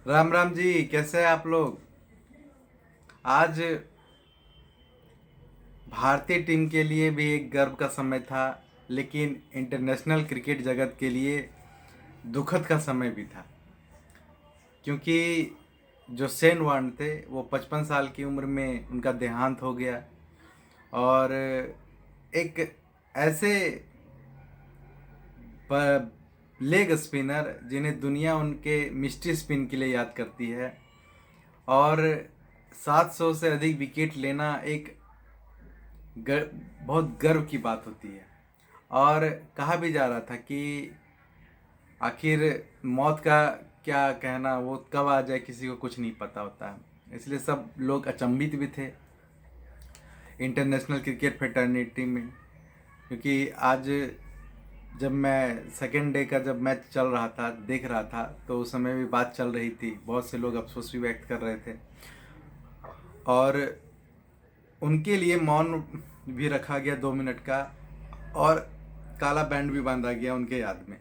राम राम जी, कैसे हैं आप लोग। आज भारतीय टीम के लिए भी एक गर्व का समय था, लेकिन इंटरनेशनल क्रिकेट जगत के लिए दुखद का समय भी था। क्योंकि जो शेन वॉर्न थे वो 55 साल की उम्र में उनका देहांत हो गया। और एक ऐसे लेग स्पिनर जिन्हें दुनिया उनके मिस्ट्री स्पिन के लिए याद करती है, और 700 से अधिक विकेट लेना एक बहुत गर्व की बात होती है। और कहा भी जा रहा था कि आखिर मौत का क्या कहना, वो कब आ जाए किसी को कुछ नहीं पता होता है। इसलिए सब लोग अचंभित भी थे इंटरनेशनल क्रिकेट फ्रेटर्निटी में। क्योंकि आज जब मैं सेकेंड डे का जब मैच चल रहा था, देख रहा था, तो उस समय भी बात चल रही थी, बहुत से लोग अफसोस भी व्यक्त कर रहे थे। और उनके लिए मौन भी रखा गया 2 मिनट का, और काला बैंड भी बांधा गया उनके याद में।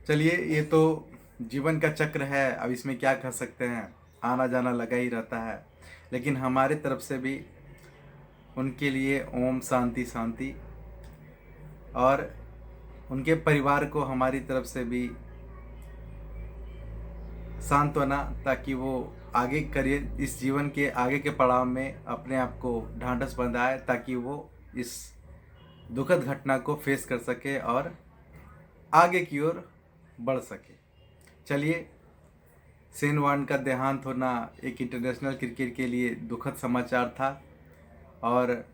चलिए, ये तो जीवन का चक्र है, अब इसमें क्या कर सकते हैं, आना जाना लगा ही रहता है। लेकिन हमारे तरफ से भी उनके लिए ओम शांति शांति, और उनके परिवार को हमारी तरफ से भी सांत्वना, ताकि वो आगे करियर, इस जीवन के आगे के पड़ाव में अपने आप को ढांढस बंधाए, ताकि वो इस दुखद घटना को फेस कर सके और आगे की ओर बढ़ सके। चलिए, शेन वॉर्न का देहांत होना एक इंटरनेशनल क्रिकेट के लिए दुखद समाचार था, और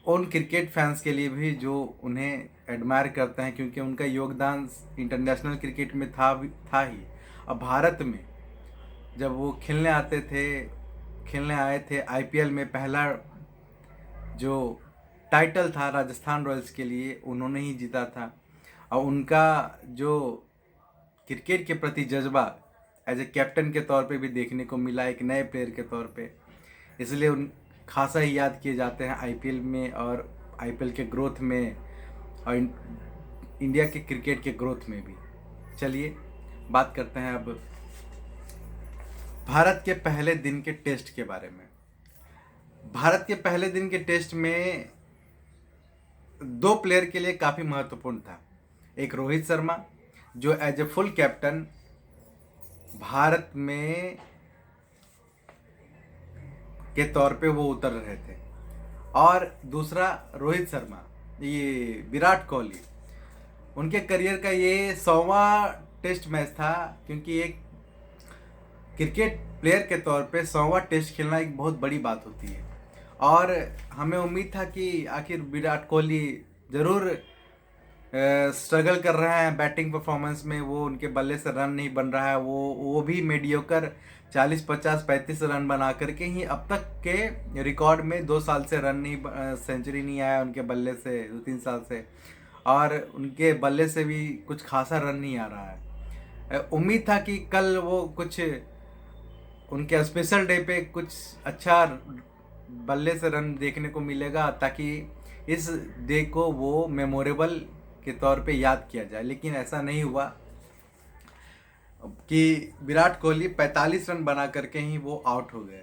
उन क्रिकेट फैंस के लिए भी जो उन्हें एडमायर करते हैं, क्योंकि उनका योगदान इंटरनेशनल क्रिकेट में था ही। अब भारत में जब वो खेलने आए थे, आईपीएल में पहला जो टाइटल था राजस्थान रॉयल्स के लिए, उन्होंने ही जीता था। और उनका जो क्रिकेट के प्रति जज्बा एज ए कैप्टन के तौर पे भी देखने को मिला, एक नए प्लेयर के तौर पे। इसलिए उन खासा ही याद किए जाते हैं आईपीएल में, और आईपीएल के ग्रोथ में, और इंडिया के क्रिकेट के ग्रोथ में भी। चलिए, बात करते हैं अब भारत के पहले दिन के टेस्ट के बारे में। भारत के पहले दिन के टेस्ट में 2 प्लेयर के लिए काफ़ी महत्वपूर्ण था। एक रोहित शर्मा, जो as a full captain Bharat में के तौर पे वो उतर रहे थे, और दूसरा रोहित शर्मा, ये विराट कोहली। उनके करियर का ये 100वां टेस्ट मैच था, क्योंकि एक क्रिकेट प्लेयर के तौर पे 100वां टेस्ट खेलना एक बहुत बड़ी बात होती है। और हमें उम्मीद था कि आखिर विराट कोहली ज़रूर स्ट्रगल कर रहे हैं बैटिंग परफॉर्मेंस में, वो उनके बल्ले से रन नहीं बन रहा है, वो भी मीडियोकर 40 50 35 रन बना करके ही अब तक के रिकॉर्ड में 2 साल से रन नहीं, सेंचुरी नहीं आया उनके बल्ले से, 2-3 साल से। और उनके बल्ले से भी कुछ खासा रन नहीं आ रहा है। उम्मीद था कि कल वो कुछ उनके स्पेशल डे पे कुछ अच्छा बल्ले से रन देखने को मिलेगा, ताकि इस डे को वो मेमोरेबल के तौर पे याद किया जाए। लेकिन ऐसा नहीं हुआ कि विराट कोहली 45 रन बना करके ही वो आउट हो गए।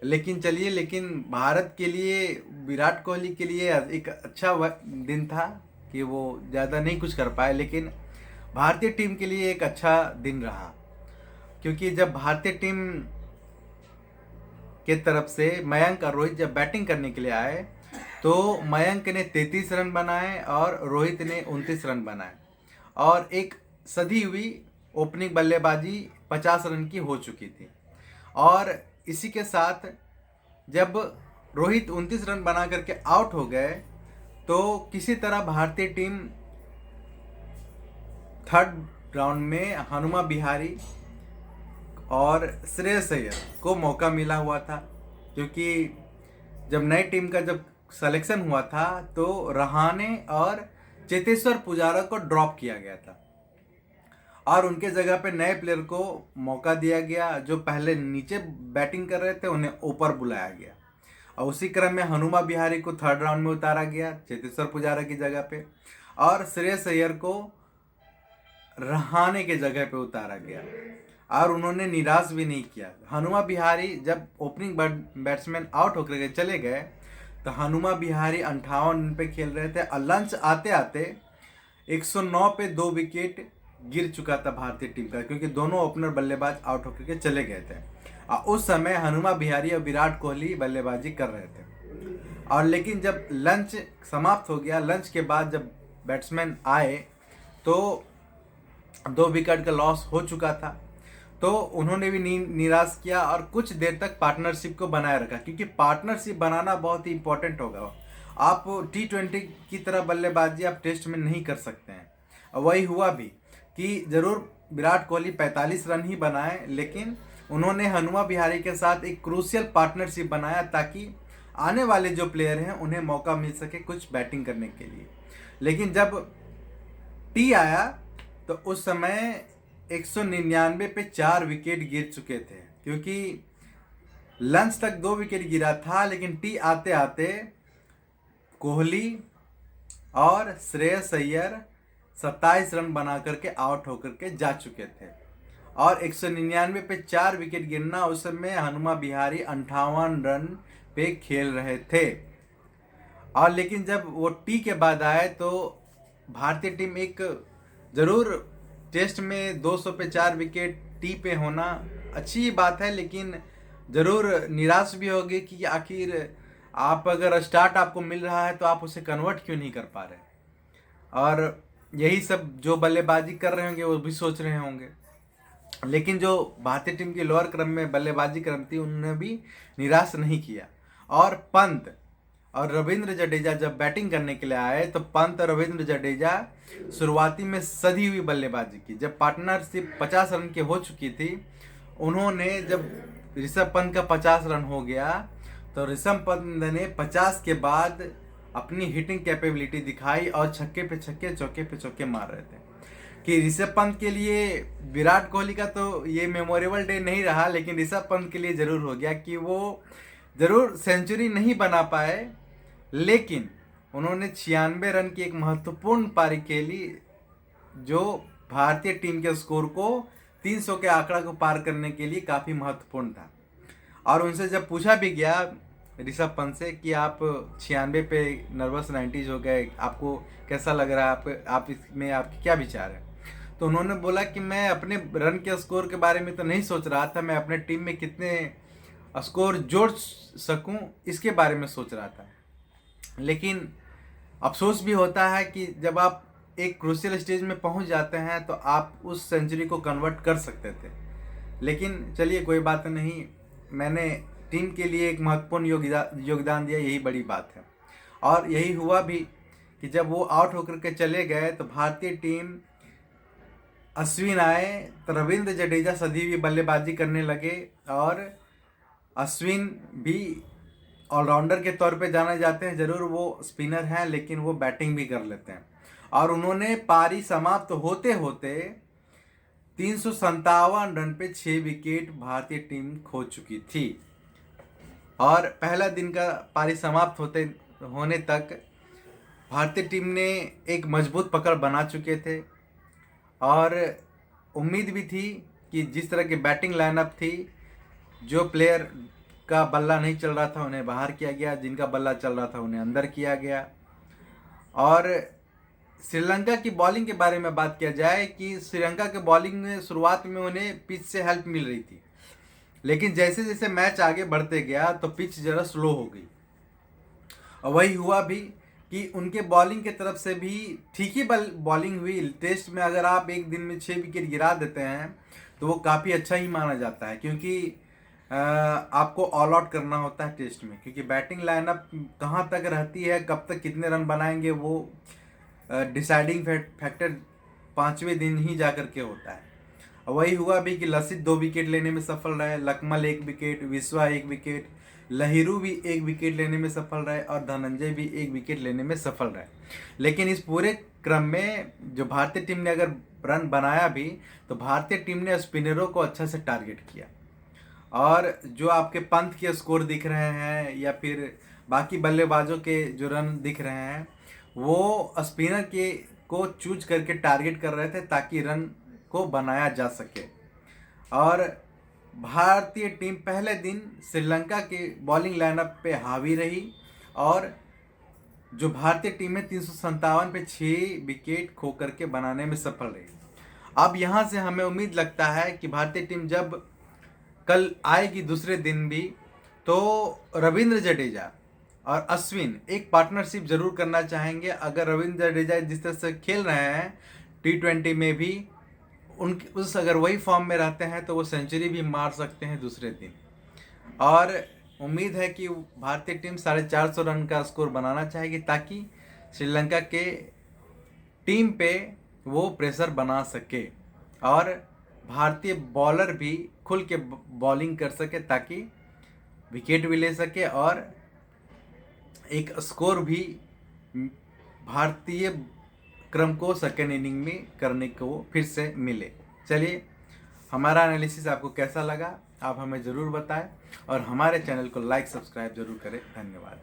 लेकिन चलिए, लेकिन भारत के लिए, विराट कोहली के लिए एक अच्छा दिन था कि वो ज़्यादा नहीं कुछ कर पाए, लेकिन भारतीय टीम के लिए एक अच्छा दिन रहा। क्योंकि जब भारतीय टीम के तरफ से मयंक और रोहित जब बैटिंग करने के लिए आए, तो मयंक ने 33 रन बनाए और रोहित ने 29 रन बनाए, और एक सधी हुई ओपनिंग बल्लेबाजी 50 रन की हो चुकी थी। और इसी के साथ जब रोहित 29 रन बना करके आउट हो गए, तो किसी तरह भारतीय टीम थर्ड राउंड में हनुमा विहारी और श्रेयस अय्यर को मौका मिला हुआ था। क्योंकि जब नई टीम का जब सिलेक्शन हुआ था, तो रहाणे और चेतेश्वर पुजारा को ड्रॉप किया गया था, और उनके जगह पे नए प्लेयर को मौका दिया गया। जो पहले नीचे बैटिंग कर रहे थे उन्हें ऊपर बुलाया गया, और उसी क्रम में हनुमा विहारी को थर्ड राउंड में उतारा गया चेतेश्वर पुजारा की जगह पे, और श्रेयस अय्यर को रहाणे के जगह पे उतारा गया और उन्होंने निराश भी नहीं किया। हनुमा विहारी जब ओपनिंग बैट्समैन आउट होकर के चले गए तो हनुमा विहारी 58 रन पे खेल रहे थे और लंच आते आते 109 पे 2 विकेट गिर चुका था भारतीय टीम का, क्योंकि दोनों ओपनर बल्लेबाज आउट होकर के चले गए थे और उस समय हनुमा विहारी और विराट कोहली बल्लेबाजी कर रहे थे। और लेकिन जब लंच समाप्त हो गया, लंच के बाद जब बैट्समैन आए तो 2 विकेट का लॉस हो चुका था, तो उन्होंने भी निराश किया और कुछ देर तक पार्टनरशिप को बनाए रखा, क्योंकि पार्टनरशिप बनाना बहुत ही इंपॉर्टेंट होगा। आप T20 की तरह बल्लेबाजी आप टेस्ट में नहीं कर सकते हैं। और वही हुआ भी कि जरूर विराट कोहली 45 रन ही बनाए, लेकिन उन्होंने हनुमा विहारी के साथ एक क्रूशियल पार्टनरशिप बनाया ताकि आने वाले जो प्लेयर हैं उन्हें मौका मिल सके कुछ बैटिंग करने के लिए। लेकिन जब टी आया तो उस समय 199 पे 4 विकेट गिर चुके थे, क्योंकि लंच तक 2 विकेट गिरा था, लेकिन टी आते आते कोहली और श्रेयस अय्यर 27 रन बना करके आउट होकर के जा चुके थे। और 199 पे 4 विकेट गिरना, उस समय हनुमा विहारी 58 रन पे खेल रहे थे। और लेकिन जब वो टी के बाद आए तो भारतीय टीम एक जरूर टेस्ट में 200 पे 4 विकेट टी पे होना अच्छी बात है, लेकिन ज़रूर निराश भी होगी कि आखिर आप अगर स्टार्ट आपको मिल रहा है तो आप उसे कन्वर्ट क्यों नहीं कर पा रहे। और यही सब जो बल्लेबाजी कर रहे होंगे वो भी सोच रहे होंगे, लेकिन जो भारतीय टीम की लोअर क्रम में बल्लेबाजी क्रम थी उन्होंने भी निराश नहीं किया। और पंत और रविंद्र जडेजा जब बैटिंग करने के लिए आए तो पंत और रविंद्र जडेजा शुरुआती में सधी हुई बल्लेबाजी की। जब पार्टनरशिप 50 रन की हो चुकी थी, उन्होंने जब ऋषभ पंत का 50 रन हो गया तो ऋषभ पंत ने 50 के बाद अपनी हिटिंग कैपेबिलिटी दिखाई और छक्के पे छक्के चौके पे चौके मार रहे थे। कि ऋषभ पंत के लिए विराट कोहली का तो ये मेमोरेबल डे नहीं रहा, लेकिन ऋषभ पंत के लिए ज़रूर हो गया कि वो ज़रूर सेंचुरी नहीं बना पाए, लेकिन उन्होंने 96 रन की एक महत्वपूर्ण पारी खेली जो भारतीय टीम के स्कोर को 300 के आंकड़ा को पार करने के लिए काफ़ी महत्वपूर्ण था। और उनसे जब पूछा भी गया ऋषभ पंत से कि आप 96 पे नर्वस 90s हो गए, आपको कैसा लग रहा है, आप इसमें आपके क्या विचार है, तो उन्होंने बोला कि मैं अपने रन के स्कोर के बारे में तो नहीं सोच रहा था, मैं अपने टीम में कितने स्कोर जोड़ सकूं इसके बारे में सोच रहा था। लेकिन अफसोस भी होता है कि जब आप एक क्रूशियल स्टेज में पहुंच जाते हैं तो आप उस सेंचुरी को कन्वर्ट कर सकते थे, लेकिन चलिए कोई बात नहीं, मैंने टीम के लिए एक महत्वपूर्ण योगदान दिया, यही बड़ी बात है। और यही हुआ भी कि जब वो आउट होकर के चले गए तो भारतीय टीम अश्विन आए तो रविंद्र जडेजा सदी हुई बल्लेबाजी करने लगे। और अश्विन भी ऑलराउंडर के तौर पे जाने जाते हैं, ज़रूर वो स्पिनर हैं लेकिन वो बैटिंग भी कर लेते हैं। और उन्होंने पारी समाप्त होते होते 357 रन पे 6 विकेट भारतीय टीम खो चुकी थी। और पहला दिन का पारी समाप्त होने तक भारतीय टीम ने एक मजबूत पकड़ बना चुके थे और उम्मीद भी थी कि जिस तरह की बैटिंग लाइनअप थी, जो प्लेयर का बल्ला नहीं चल रहा था उन्हें बाहर किया गया, जिनका बल्ला चल रहा था उन्हें अंदर किया गया। और श्रीलंका की बॉलिंग के बारे में बात किया जाए कि श्रीलंका के बॉलिंग में शुरुआत में उन्हें पिच से हेल्प मिल रही थी, लेकिन जैसे जैसे मैच आगे बढ़ते गया तो पिच ज़रा स्लो हो गई। और वही हुआ भी कि उनके बॉलिंग के तरफ से भी ठीक ही बॉलिंग हुई। टेस्ट में अगर आप एक दिन में 6 विकेट गिरा देते हैं तो वो काफ़ी अच्छा ही माना जाता है, क्योंकि आपको ऑल आउट करना होता है टेस्ट में, क्योंकि बैटिंग लाइनअप कहाँ तक रहती है, कब तक कितने रन बनाएंगे, वो डिसाइडिंग फैक्टर 5वें दिन ही जा कर के होता है। वही हुआ भी कि लसित 2 विकेट लेने में सफल रहे, लकमल 1 विकेट, विश्वा 1 विकेट, लहिरू भी 1 विकेट लेने में सफल रहे और धनंजय भी 1 विकेट लेने में सफल रहे। लेकिन इस पूरे क्रम में जो भारतीय टीम ने अगर रन बनाया भी तो भारतीय टीम ने स्पिनरों को अच्छा से टारगेट किया। और जो आपके पंत के स्कोर दिख रहे हैं या फिर बाकी बल्लेबाजों के जो रन दिख रहे हैं, वो स्पिनर के को चूज करके टारगेट कर रहे थे ताकि रन को बनाया जा सके। और भारतीय टीम पहले दिन श्रीलंका की बॉलिंग लाइनअप पे हावी रही और जो भारतीय टीम है 357 पे 6 विकेट खो करके बनाने में सफल रही। अब यहाँ से हमें उम्मीद लगता है कि भारतीय टीम जब कल आएगी दूसरे दिन भी, तो रविंद्र जडेजा और अश्विन एक पार्टनरशिप जरूर करना चाहेंगे। अगर रविंद्र जडेजा जिस तरह से खेल रहे हैं T20 में भी, उनकी अगर वही फॉर्म में रहते हैं तो वो सेंचुरी भी मार सकते हैं दूसरे दिन। और उम्मीद है कि भारतीय टीम 450 रन का स्कोर बनाना चाहेगी ताकि श्रीलंका के टीम पे वो प्रेशर बना सके और भारतीय बॉलर भी खुल के बॉलिंग कर सके ताकि विकेट भी ले सके और एक स्कोर भी भारतीय क्रम को सेकेंड इनिंग में करने को फिर से मिले। चलिए, हमारा एनालिसिस आपको कैसा लगा आप हमें ज़रूर बताएं और हमारे चैनल को लाइक सब्सक्राइब जरूर करें। धन्यवाद।